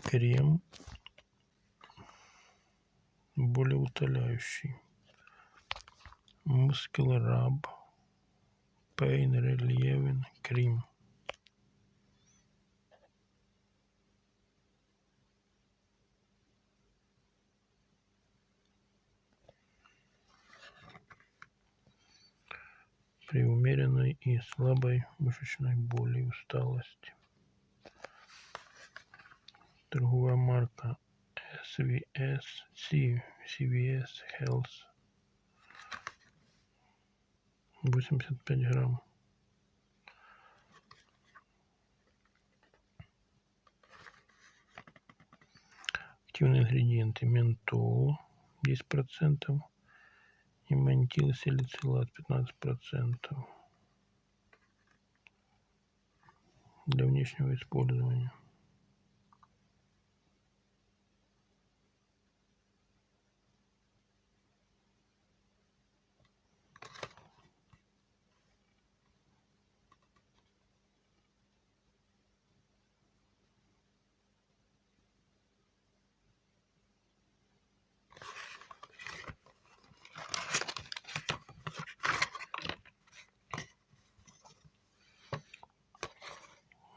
крем болеутоляющий. Muscle Rub Pain Relieving Cream. При умеренной и слабой мышечной боли и усталости. Торговая марка CVS Health. 85 грамм. Активные ингредиенты: ментол 10% и мантилсалицилат 15% для внешнего использования.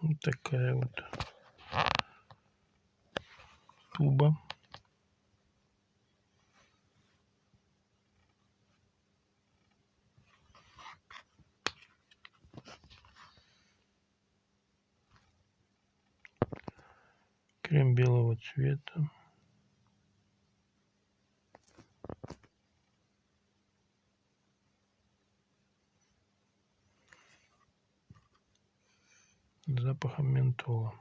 Вот такая вот туба. Крем белого цвета. С запахом ментола.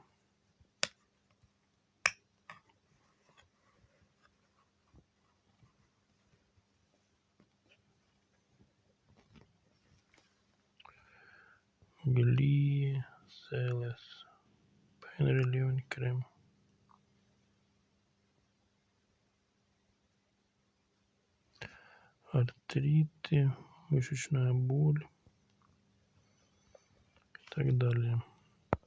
Glcellus Pain Relieving Cream. Артриты, мышечная боль и так далее.